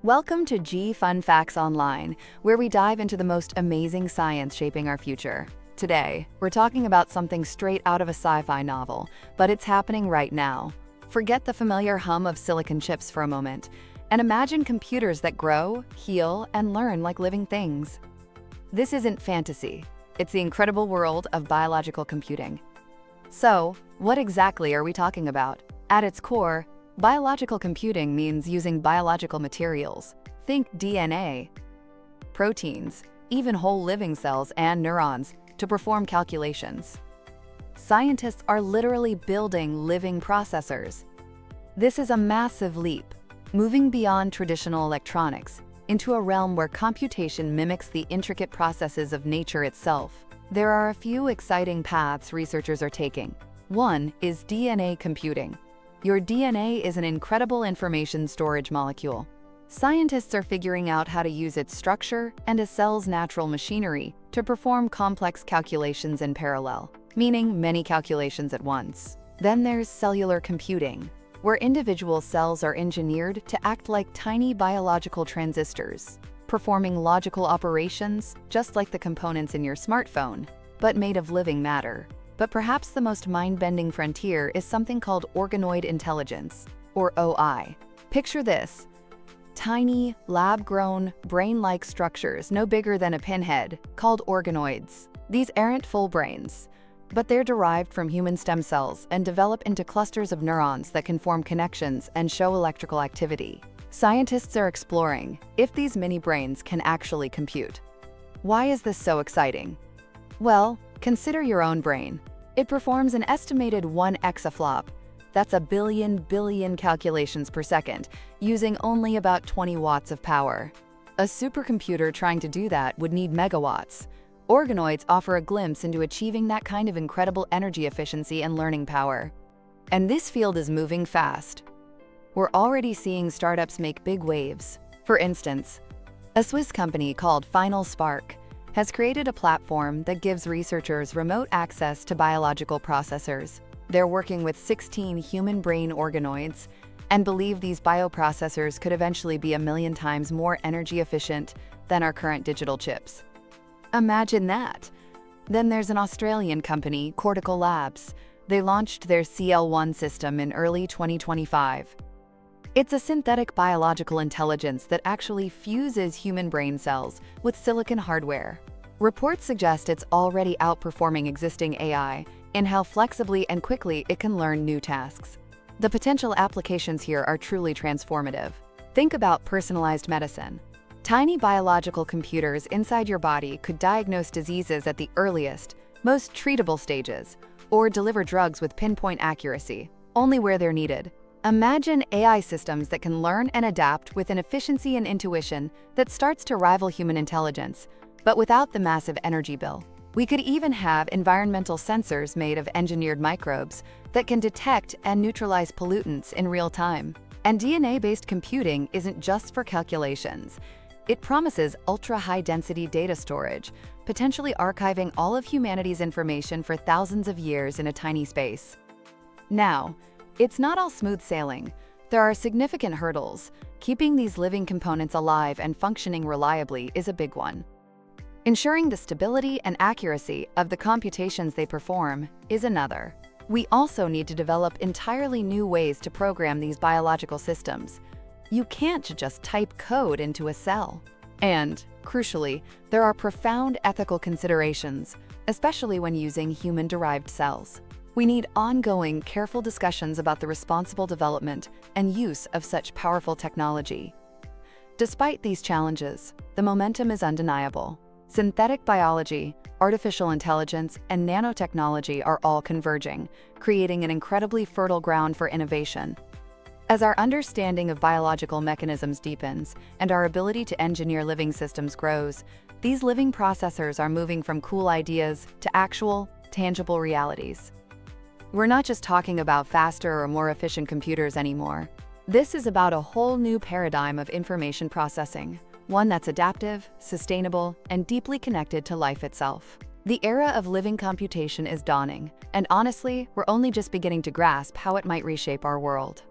Welcome to G Fun Facts Online, where we dive into the most amazing science shaping our future. Today, we're talking about something straight out of a sci-fi novel, but it's happening right now. Forget the familiar hum of silicon chips for a moment, and imagine computers that grow, heal, and learn like living things. This isn't fantasy. It's the incredible world of biological computing. So, what exactly are we talking about? At its core, biological computing means using biological materials. Think DNA, proteins, even whole living cells and neurons to perform calculations. Scientists are literally building living processors. This is a massive leap, moving beyond traditional electronics into a realm where computation mimics the intricate processes of nature itself. There are a few exciting paths researchers are taking. One is DNA computing. Your DNA is an incredible information storage molecule. Scientists are figuring out how to use its structure and a cell's natural machinery to perform complex calculations in parallel, meaning many calculations at once. Then there's cellular computing, where individual cells are engineered to act like tiny biological transistors, performing logical operations just like the components in your smartphone, but made of living matter. But perhaps the most mind-bending frontier is something called Organoid Intelligence, or OI. Picture this: tiny, lab-grown, brain-like structures no bigger than a pinhead, called organoids. These aren't full brains, but they're derived from human stem cells and develop into clusters of neurons that can form connections and show electrical activity. Scientists are exploring if these mini-brains can actually compute. Why is this so exciting? Well, consider your own brain. It performs an estimated 1 exaflop. That's a billion calculations per second, using only about 20 watts of power. A supercomputer trying to do that would need megawatts. Organoids offer a glimpse into achieving that kind of incredible energy efficiency and learning power. And this field is moving fast. We're already seeing startups make big waves. For instance, a Swiss company called Final Spark has created a platform that gives researchers remote access to biological processors. They're working with 16 human brain organoids and believe these bioprocessors could eventually be 1,000,000 times more energy efficient than our current digital chips. Imagine that! Then there's an Australian company, Cortical Labs. They launched their CL1 system in early 2025. It's a synthetic biological intelligence that actually fuses human brain cells with silicon hardware. Reports suggest it's already outperforming existing AI in how flexibly and quickly it can learn new tasks. The potential applications here are truly transformative. Think about personalized medicine. Tiny biological computers inside your body could diagnose diseases at the earliest, most treatable stages, or deliver drugs with pinpoint accuracy, only where they're needed. Imagine AI systems that can learn and adapt with an efficiency and intuition that starts to rival human intelligence, but without the massive energy bill. We could even have environmental sensors made of engineered microbes that can detect and neutralize pollutants in real time. And DNA-based computing isn't just for calculations. It promises ultra-high-density data storage, potentially archiving all of humanity's information for thousands of years in a tiny space. Now, it's not all smooth sailing. There are significant hurdles. Keeping these living components alive and functioning reliably is a big one. Ensuring the stability and accuracy of the computations they perform is another. We also need to develop entirely new ways to program these biological systems. You can't just type code into a cell. And, crucially, there are profound ethical considerations, especially when using human-derived cells. We need ongoing, careful discussions about the responsible development and use of such powerful technology. Despite these challenges, the momentum is undeniable. Synthetic biology, artificial intelligence, and nanotechnology are all converging, creating an incredibly fertile ground for innovation. As our understanding of biological mechanisms deepens and our ability to engineer living systems grows, these living processors are moving from cool ideas to actual, tangible realities. We're not just talking about faster or more efficient computers anymore. This is about a whole new paradigm of information processing, one that's adaptive, sustainable, and deeply connected to life itself. The era of living computation is dawning, and honestly, we're only just beginning to grasp how it might reshape our world.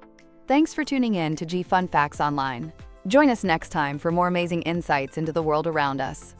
Thanks for tuning in to G Fun Facts Online. Join us next time for more amazing insights into the world around us.